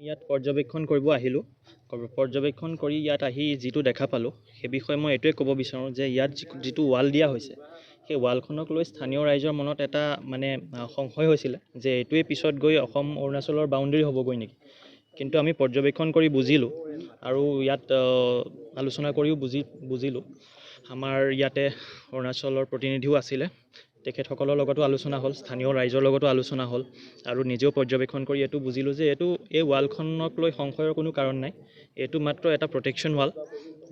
ইয়াত পৰ্যবেক্ষণ কৰিব আহিলোঁ। পৰ্যবেক্ষণ কৰি ইয়াত আহি যিটো দেখা পালোঁ সেই বিষয়ে মই এইটোৱে ক'ব বিচাৰোঁ যে ইয়াত যিটো ৱাল দিয়া হৈছে সেই ৱালখনক লৈ স্থানীয় ৰাইজৰ মনত এটা সংশয় হৈছিলে যে এইটোৱে পিছত গৈ অসম অৰুণাচলৰ বাউণ্ডেৰী হ'বগৈ নেকি। কিন্তু আমি পৰ্যবেক্ষণ কৰি বুজিলোঁ আৰু ইয়াত আলোচনা কৰিও বুজিলোঁ। আমাৰ ইয়াতে অৰুণাচলৰ প্ৰতিনিধিও আছিলে, তেখেতসকলৰ লগতো আলোচনা হ'ল, স্থানীয় ৰাইজৰ লগতো আলোচনা হ'ল আৰু নিজেও পৰ্যবেক্ষণ কৰি এইটো বুজিলোঁ যে এই ৱালখনক লৈ সংশয়ৰ কোনো কাৰণ নাই। এইটো মাত্ৰ এটা প্ৰটেকশ্যন ৱাল।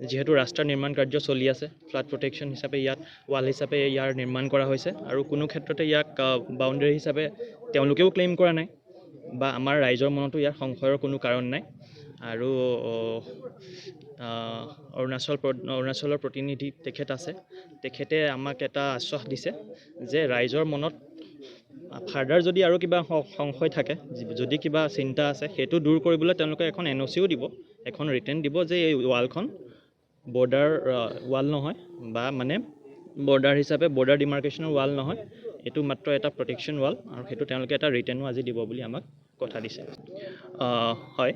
যিহেতু ৰাস্তাৰ নিৰ্মাণ কাৰ্য চলি আছে, ফ্লাড প্ৰটেকশ্যন হিচাপে ইয়াত ৱাল হিচাপে ইয়াৰ নিৰ্মাণ কৰা হৈছে আৰু কোনো ক্ষেত্ৰতে ইয়াক বাউণ্ডেৰী হিচাপে তেওঁলোকেও ক্লেইম কৰা নাই বা আমাৰ ৰাইজৰ মনতো ইয়াৰ সংশয়ৰ কোনো কাৰণ নাই। আৰু অৰুণাচলৰ প্ৰতিনিধি তেখেত আছে, তেখেতে আমাক এটা আশ্বাস দিছে যে ৰাইজৰ মনত ফাৰ্ডাৰ যদি আৰু কিবা সংশয় থাকে, যদি কিবা চিন্তা আছে, সেইটো দূৰ কৰিবলৈ তেওঁলোকে এখন NOCও দিব, এখন ৰিটেন দিব যে এই ৱালখন বৰ্ডাৰ ৱাল নহয় বা বৰ্ডাৰ হিচাপে বৰ্ডাৰ ডিমাৰ্কেশ্যনৰ ৱাল নহয়, এইটো মাত্ৰ এটা প্ৰটেকশ্যন ৱাল আৰু সেইটো তেওঁলোকে এটা ৰিটেনো আজি দিব বুলি আমাক কথা দিছে। হয়,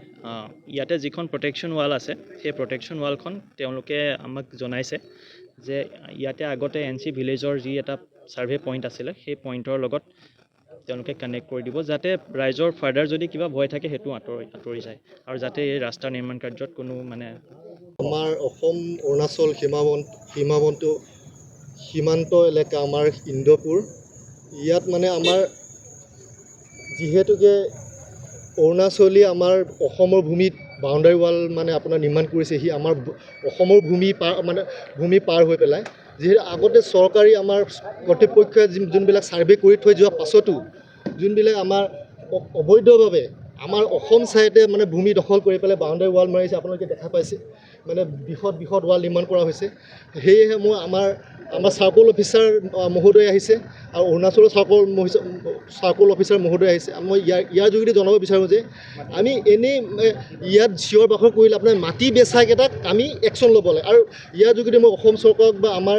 ইয়াতে যিখন প্ৰটেকশ্যন ৱাল আছে সেই প্ৰটেকশ্যন ৱালখন তেওঁলোকে আমাক জনাইছে যে ইয়াতে আগতে NC ভিলেজৰ যি এটা ছাৰ্ভে পইণ্ট আছিলে সেই পইণ্টৰ লগত তেওঁলোকে কানেক্ট কৰি দিব, যাতে ৰাইজৰ ফাৰ্ডাৰ যদি কিবা ভয় থাকে সেইটো আঁতৰি যায় আৰু যাতে এই ৰাস্তা নিৰ্মাণ কাৰ্যত কোনো আমাৰ অসম অৰুণাচল সীমান্ত এলেকা আমাৰ ইন্দ্ৰপুৰ, ইয়াত আমাৰ যিহেতুকে অৰুণাচলী আমাৰ অসমৰ ভূমিত বাউণ্ডাৰী ৱাল আপোনাৰ নিৰ্মাণ কৰিছে, সি আমাৰ অসমৰ ভূমি পাৰ হৈ পেলাই। যিহেতু আগতে চৰকাৰী আমাৰ কৰ্তৃপক্ষই যোনবিলাক ছাৰ্ভে কৰি থৈ যোৱাৰ পাছতো যোনবিলাক আমাৰ অবৈধভাৱে আমাৰ অসম ছাইডে ভূমি দখল কৰি পেলাই বাউণ্ডাৰী ৱাল মাৰিছে, আপোনালোকে দেখা পাইছে, বৃহৎ ৱাল নিৰ্মাণ কৰা হৈছে। সেয়েহে আমাৰ চাৰ্কল অফিচাৰ মহোদয় আহিছে আৰু অৰুণাচলৰ চাৰ্কল অফিচাৰ মহোদয় আহিছে। মই ইয়াৰ যোগেদি জনাব বিচাৰোঁ যে আমি এনেই ইয়াত চিঞৰ বাখৰ কৰিলে আপোনাৰ মাটি বেচাকেইটাক আমি একশ্যন ল'ব লাগে। আৰু ইয়াৰ যোগেদি মই অসম চৰকাৰক বা আমাৰ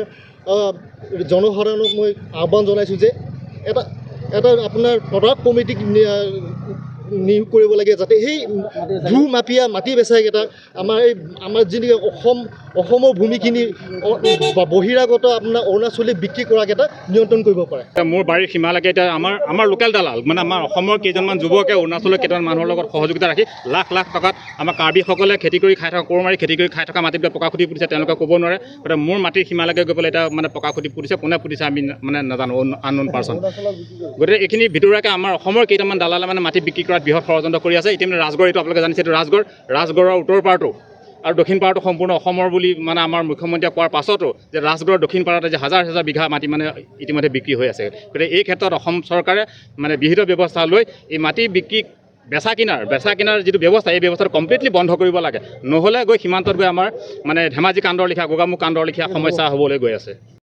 জনসাধাৰণক মই আহ্বান জনাইছোঁ যে এটা আপোনাৰ তদাৰক কমিটিক নিয়োগ কৰিব লাগে, যাতে সেই ভূমাফিয়া মাটি বেচাকেইটাক আমাৰ যি অসমৰ ভূমিখিনি বহিৰাগত আপোনাৰ অৰুণাচলী বিক্ৰী কৰাকেইটা নিয়ন্ত্ৰণ কৰিব পাৰে। মোৰ বাৰীৰ সীমালৈকে এতিয়া আমাৰ লোকেল দালাল আমাৰ অসমৰ কেইজনমান যুৱকে অৰুণাচলৰ কেইটামান মানুহৰ লগত সহযোগিতা ৰাখি লাখ টকাত আমাৰ কাৰ্বিসকলে খেতি কৰি খাই থকা, কোৰ মাৰি খেতি কৰি খাই থকা মাটিবিলাক পকা খুটি পুতিছে, তেওঁলোকে ক'ব নোৱাৰে। গতিকে মোৰ মাটিৰ সীমালৈকে গৈ পেলাই এতিয়া পকা খুটি পুতিছে, কোনে পুতিছে আমি নাজানো, আননোন পাৰ্চন। গতিকে এইখিনি ভিতৰুৱাকৈ আমাৰ অসমৰ কেইটামান দালালে মাটি বিক্ৰী কৰাত বৃহৎ ষড়যন্ত্ৰ কৰি আছে। ইতিমধ্যে ৰাজগড়, এইটো আপোনালোকে জানিছে, এইটো ৰাজগড়ৰ উত্তৰ পাৰটো আৰু দক্ষিণ পাৰটো সম্পূৰ্ণ অসমৰ বুলি আমাৰ মুখ্যমন্ত্ৰীয়ে কোৱাৰ পাছতো যে ৰাজগড়ৰ দক্ষিণ পাৰতে যে হাজাৰ বিঘা মাটি ইতিমধ্যে বিক্ৰী হৈ আছে। গতিকে এই ক্ষেত্ৰত অসম চৰকাৰে বিহিত ব্যৱস্থা লৈ এই মাটি বিক্ৰী বেচা কিনাৰ যিটো ব্যৱস্থা, এই ব্যৱস্থাটো কমপ্লিটলি বন্ধ কৰিব লাগে। নহ'লে গৈ সীমান্তত গৈ আমাৰ ধেমাজি কাণ্ডৰ লেখীয়া, গোগামুখ কাণ্ডৰ লেখীয়া সমস্যা হ'বলৈ গৈ আছে।